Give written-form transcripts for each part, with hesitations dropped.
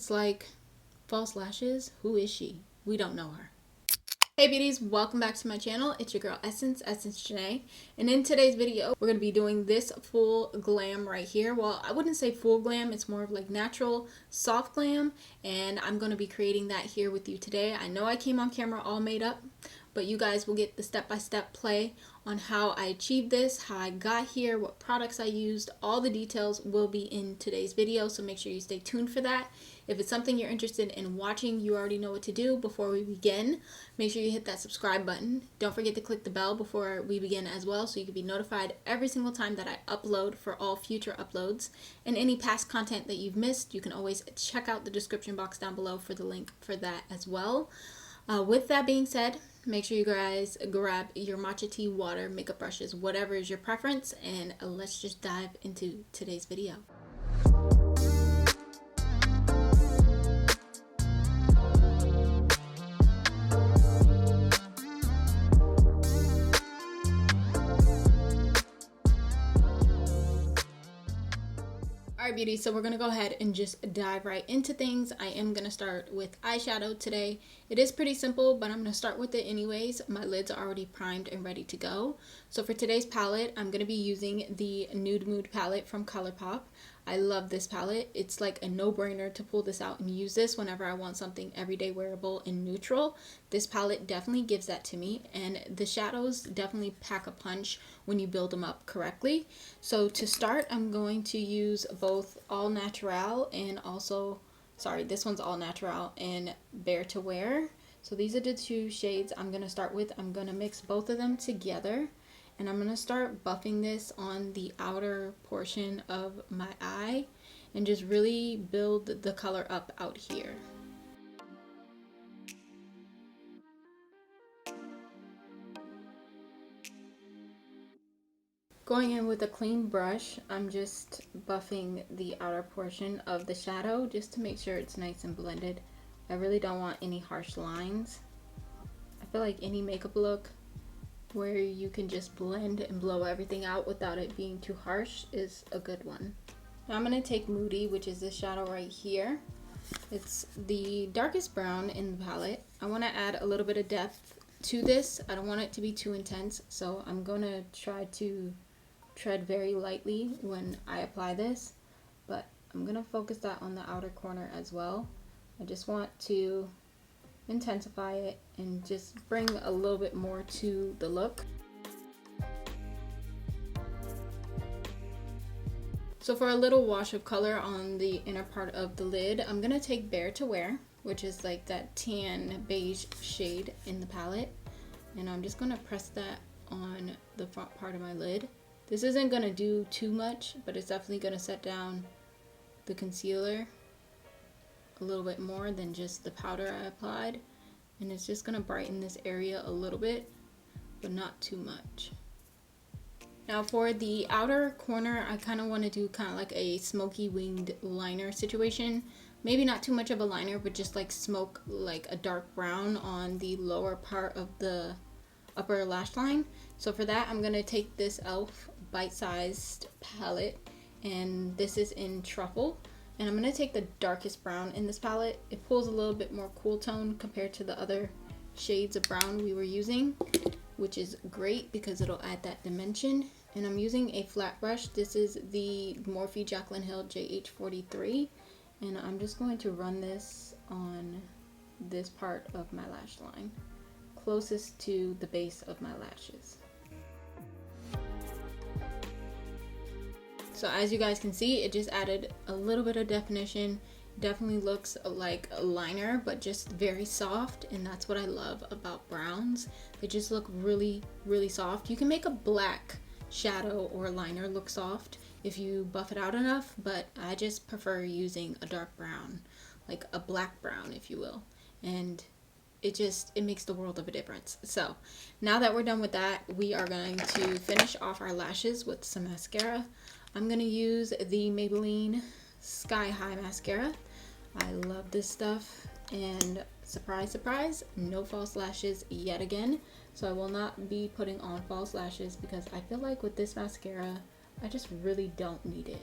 It's like false lashes. Who is she? We don't know her. Hey beauties, welcome back to my channel. It's your girl Essence Janay, and in today's video we're going to be doing this full glam right here. Well, I wouldn't say full glam, it's more of like natural soft glam, and I'm going to be creating that here with you today. I know I came on camera all made up, but you guys will get the step-by-step play on how I achieved this, how I got here, what products I used. All the details will be in today's video, so make sure you stay tuned for that. If it's something you're interested in watching, you already know what to do. Before we begin, make sure you hit that subscribe button. Don't forget to click the bell before we begin as well, so you can be notified every single time that I upload for all future uploads. And any past content that you've missed, you can always check out the description box down below for the link for that as well. With that being said, make sure you guys grab your matcha tea, water, makeup brushes, whatever is your preference, and let's just dive into today's video. Alright beauty, so we're going to go ahead and just dive right into things. I am going to start with eyeshadow today. It is pretty simple, but I'm going to start with it anyways. My lids are already primed and ready to go. So for today's palette, I'm going to be using the Nude Mood palette from Colourpop. I love this palette. It's like a no-brainer to pull this out and use this whenever I want something everyday wearable and neutral. This palette definitely gives that to me, and the shadows definitely pack a punch when you build them up correctly. So to start, I'm going to use both All Natural and also, sorry, this one's All Natural and Bare to Wear. So these are the two shades I'm going to start with. I'm going to mix both of them together. And I'm going to start buffing this on the outer portion of my eye and just really build the color up out here. Going in with a clean brush, I'm just buffing the outer portion of the shadow just to make sure it's nice and blended. I really don't want any harsh lines. I feel like any makeup look where you can just blend and blow everything out without it being too harsh is a good one. Now I'm going to take Moody, which is this shadow right here. It's the darkest brown in the palette. I want to add a little bit of depth to this. I don't want it to be too intense, so I'm going to try to tread very lightly when I apply this, but I'm going to focus that on the outer corner as well. I just want to intensify it and just bring a little bit more to the look. So for a little wash of color on the inner part of the lid, I'm gonna take Bare to Wear, which is like that tan beige shade in the palette, and I'm just gonna press that on the front part of my lid. This isn't gonna do too much, but it's definitely gonna set down the concealer a little bit more than just the powder I applied, and it's just going to brighten this area a little bit, but not too much. Now for the outer corner, I kind of want to do kind of like a smoky winged liner situation. Maybe not too much of a liner, but just like smoke, like a dark brown on the lower part of the upper lash line. So for that, I'm going to take this e.l.f. bite-sized palette, and this is in Truffle. And I'm going to take the darkest brown in this palette. It pulls a little bit more cool tone compared to the other shades of brown we were using, which is great because it'll add that dimension. And I'm using a flat brush. This is the Morphe Jaclyn Hill JH43. And I'm just going to run this on this part of my lash line, closest to the base of my lashes. So as you guys can see, it just added a little bit of definition. Definitely looks like a liner, but just very soft, and that's what I love about browns. They just look really, really soft. You can make a black shadow or liner look soft if you buff it out enough, but I just prefer using a dark brown, like a black brown if you will, and it makes the world of a difference. So now that we're done with that, we are going to finish off our lashes with some mascara. I'm going to use the Maybelline Sky High mascara. I love this stuff, and surprise, surprise, no false lashes yet again. So I will not be putting on false lashes because I feel like with this mascara, I just really don't need it.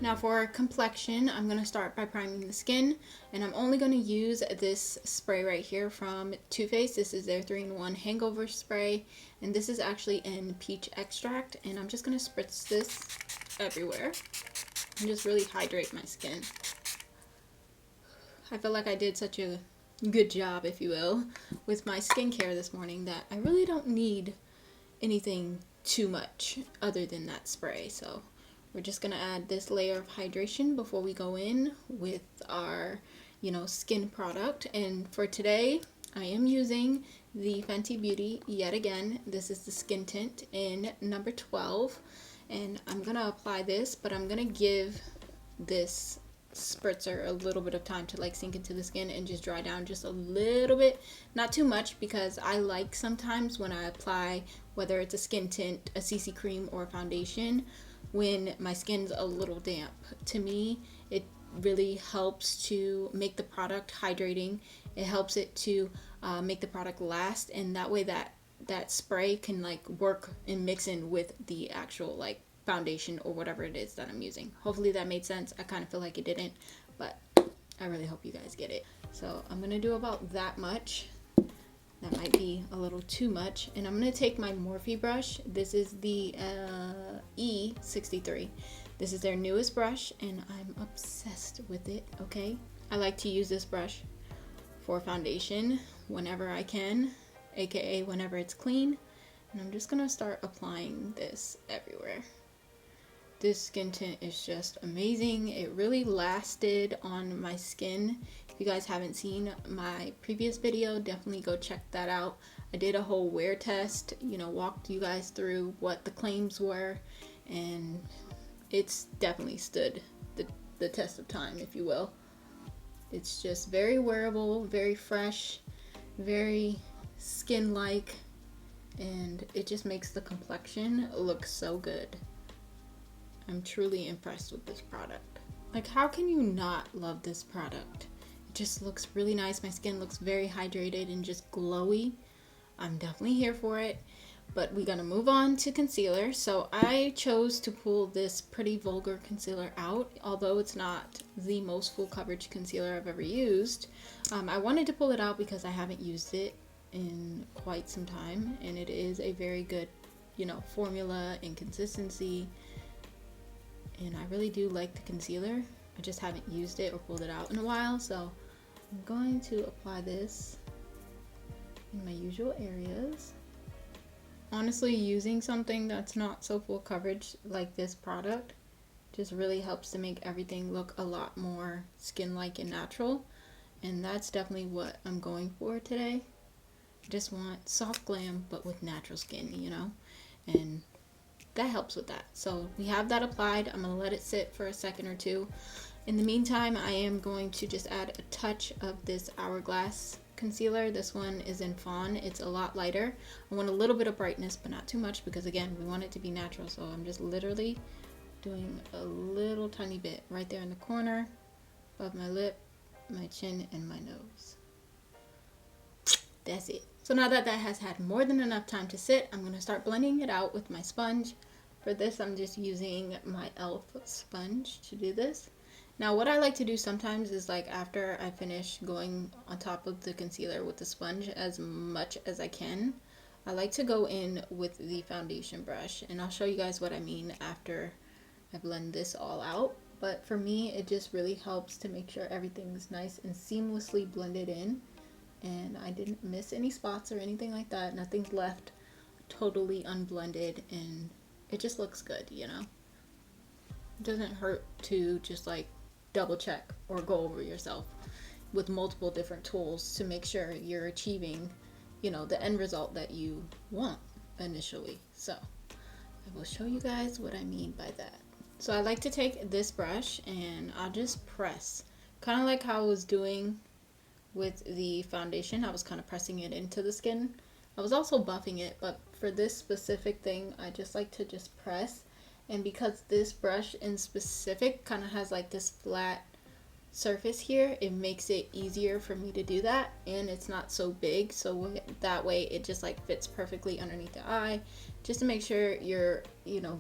Now for complexion, I'm going to start by priming the skin, and I'm only going to use this spray right here from Too Faced. This is their 3-in-1 hangover spray, and this is actually in peach extract, and I'm just going to spritz this everywhere and just really hydrate my skin. I feel like I did such a good job, if you will, with my skincare this morning that I really don't need anything too much other than that spray. So we're just gonna add this layer of hydration before we go in with our, skin product. And for today, I am using the Fenty Beauty yet again. This is the Skin Tint in number 12, and I'm gonna apply this, but I'm gonna give this spritzer a little bit of time to like sink into the skin and just dry down just a little bit, not too much, because I like sometimes when I apply, whether it's a skin tint, a CC cream, or a foundation, when my skin's a little damp. To me, it really helps to make the product hydrating. It helps it to make the product last, and that way that spray can like work and mix in with the actual like foundation or whatever it is that I'm using. Hopefully that made sense. I kind of feel like it didn't, but I really hope you guys get it. So I'm gonna do about that much. That might be a little too much. And I'm gonna take my Morphe brush. This is the E63. This is their newest brush, and I'm obsessed with it, okay? I like to use this brush for foundation whenever I can, aka whenever it's clean. And I'm just gonna start applying this everywhere. This skin tint is just amazing. It really lasted on my skin. If you guys haven't seen my previous video, definitely go check that out. I did a whole wear test, walked you guys through what the claims were, and it's definitely stood the test of time, if you will. It's just very wearable, very fresh, very skin-like, and it just makes the complexion look so good. I'm truly impressed with this product. Like, how can you not love this product? It just looks really nice. My skin looks very hydrated and just glowy. I'm definitely here for it. But we're gonna move on to concealer. So I chose to pull this Pretty Vulgar concealer out, although it's not the most full coverage concealer I've ever used. I wanted to pull it out because I haven't used it in quite some time, and it is a very good, formula and consistency. And I really do like the concealer. I just haven't used it or pulled it out in a while, so I'm going to apply this in my usual areas. Honestly, using something that's not so full coverage like this product just really helps to make everything look a lot more skin-like and natural, and that's definitely what I'm going for today. I just want soft glam but with natural skin, and that helps with that. So we have that applied. I'm gonna let it sit for a second or two. In the meantime, I am going to just add a touch of this Hourglass concealer. This one is in Fawn. It's a lot lighter. I want a little bit of brightness, but not too much, because again, we want it to be natural. So I'm just literally doing a little tiny bit right there in the corner above my lip, my chin, and my nose. That's it. So now that that has had more than enough time to sit, I'm going to start blending it out with my sponge. For this, I'm just using my e.l.f. sponge to do this. Now, what I like to do sometimes is, like, after I finish going on top of the concealer with the sponge as much as I can, I like to go in with the foundation brush. And I'll show you guys what I mean after I blend this all out. But for me, it just really helps to make sure everything's nice and seamlessly blended in. And I didn't miss any spots or anything like that. Nothing's left totally unblended, and it just looks good, It doesn't hurt to just like double check or go over yourself with multiple different tools to make sure you're achieving, the end result that you want initially. So I will show you guys what I mean by that. So I like to take this brush and I'll just press, kind of like how I was doing with the foundation. I was kind of pressing it into the skin. I was also buffing it, but for this specific thing, I just like to just press. And because this brush in specific kind of has like this flat surface here, it makes it easier for me to do that, and it's not so big, so that way it just like fits perfectly underneath the eye, just to make sure you're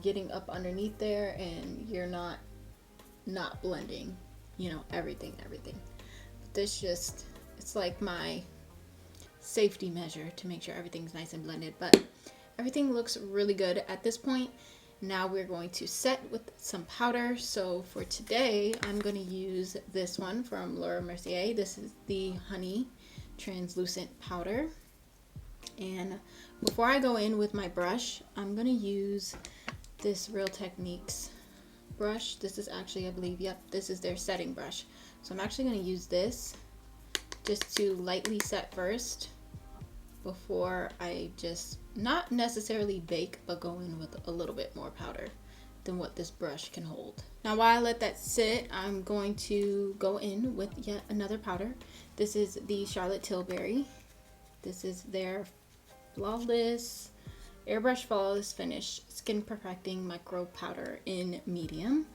getting up underneath there and you're not not blending, you know, everything. But this just, it's like my safety measure to make sure everything's nice and blended. But everything looks really good at this point. Now we're going to set with some powder. So for today, I'm going to use this one from Mercier. This is the Honey Translucent Powder. And before I go in with my brush, I'm going to use this Real Techniques brush. This is actually, I believe, yep, this is their setting brush. So I'm actually going to use this just to lightly set first before I just, not necessarily bake, but go in with a little bit more powder than what this brush can hold. Now while I let that sit, I'm going to go in with yet another powder. This is the Charlotte Tilbury. This is their Flawless Airbrush Flawless Finish Skin Perfecting Micro Powder in medium.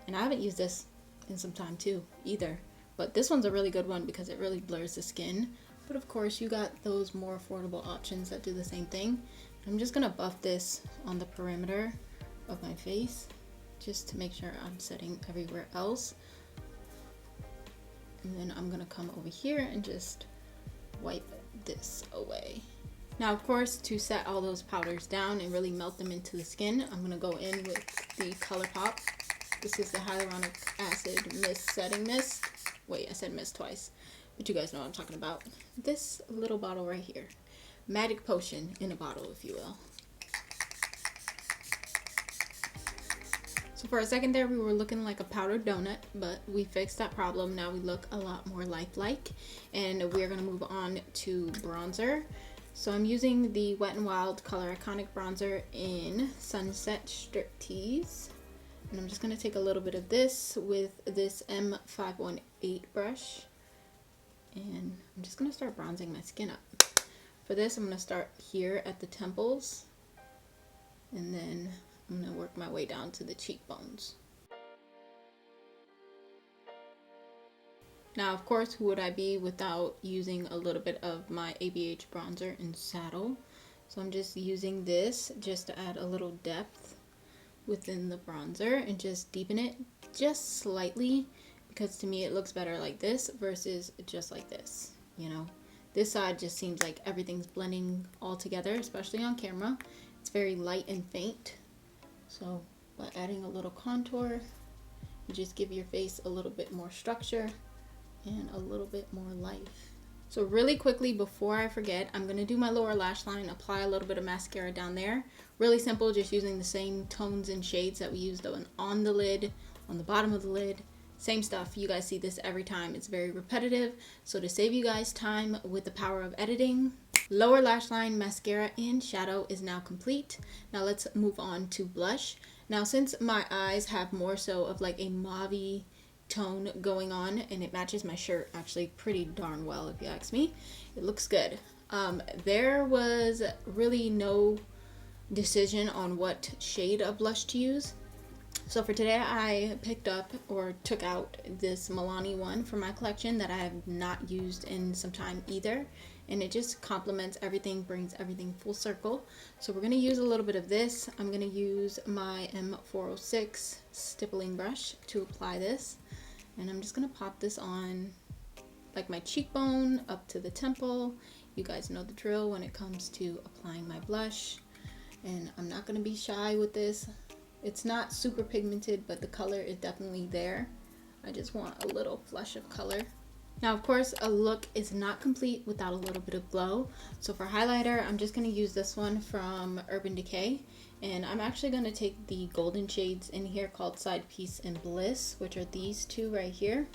And I haven't used this in some time too either, but this one's a really good one because it really blurs the skin. But of course you got those more affordable options that do the same thing. I'm just gonna buff this on the perimeter of my face just to make sure I'm setting everywhere else. And then I'm gonna come over here and just wipe this away. Now of course, to set all those powders down and really melt them into the skin, I'm gonna go in with the Colourpop. This is the Hyaluronic Acid Mist Setting Mist. Wait, I said mist twice, but you guys know what I'm talking about. This little bottle right here. Magic potion in a bottle, if you will. So for a second there, we were looking like a powdered donut, but we fixed that problem. Now we look a lot more lifelike, and we're gonna move on to bronzer. So I'm using the Wet n Wild Color Iconic Bronzer in Sunset Strip Tease. And I'm just gonna take a little bit of this with this M518 brush. And I'm just gonna start bronzing my skin up. For this, I'm gonna start here at the temples. And then I'm gonna work my way down to the cheekbones. Now, of course, who would I be without using a little bit of my ABH bronzer in Saddle? So I'm just using this just to add a little depth within the bronzer and just deepen it just slightly, because to me it looks better like this versus just like this. You know, this side just seems like everything's blending all together, especially on camera. It's very light and faint. So by adding a little contour, you just give your face a little bit more structure and a little bit more life. So really quickly before I forget, I'm gonna do my lower lash line, apply a little bit of mascara down there. Really simple, just using the same tones and shades that we used on the lid, on the bottom of the lid. Same stuff. You guys see this every time. It's very repetitive. So to save you guys time with the power of editing, lower lash line, mascara, and shadow is now complete. Now let's move on to blush. Now since my eyes have more so of like a mauve tone going on, and it matches my shirt actually pretty darn well if you ask me, it looks good. There was really no decision on what shade of blush to use. So for today I picked up or took out this Milani one from my collection that I have not used in some time either, and it just complements everything, brings everything full circle. So we're going to use a little bit of this. I'm going to use my M406 stippling brush to apply this, and I'm just going to pop this on like my cheekbone up to the temple. You guys know the drill when it comes to applying my blush, and I'm not going to be shy with this. It's not super pigmented, but the color is definitely there. I just want a little flush of color. Now, of course, a look is not complete without a little bit of glow. So for highlighter, I'm just going to use this one from Urban Decay. And I'm actually going to take the golden shades in here called Side Piece and Bliss, which are these two right here.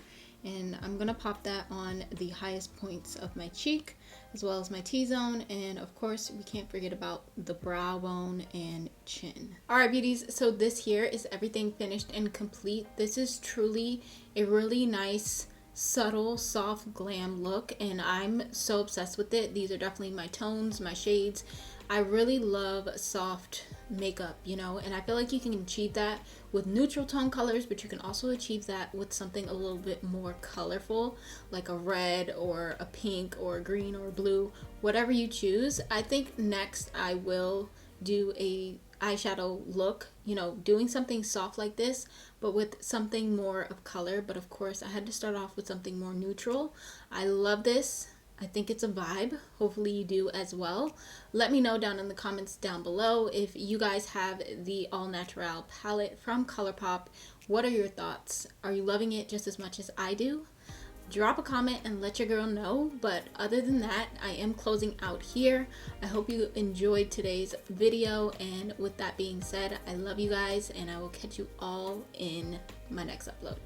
And I'm going to pop that on the highest points of my cheek, as well as my T-zone, and of course we can't forget about the brow bone and chin. Alright beauties, so this here is everything finished and complete. This is truly a really nice, subtle, soft glam look, and I'm so obsessed with it. These are definitely my tones, my shades. I really love soft makeup, you know, and I feel like you can achieve that with neutral tone colors, but you can also achieve that with something a little bit more colorful, like a red or a pink or a green or a blue, whatever you choose. I think next I will do a eyeshadow look, you know, doing something soft like this, but with something more of color. But of course, I had to start off with something more neutral. I love this. I think it's a vibe. Hopefully you do as well. Let me know down in the comments down below if you guys have the All Natural palette from Colourpop. What are your thoughts? Are you loving it just as much as I do? Drop a comment and let your girl know. But other than that, I am closing out here. I hope you enjoyed today's video, and with that being said, I love you guys, and I will catch you all in my next upload.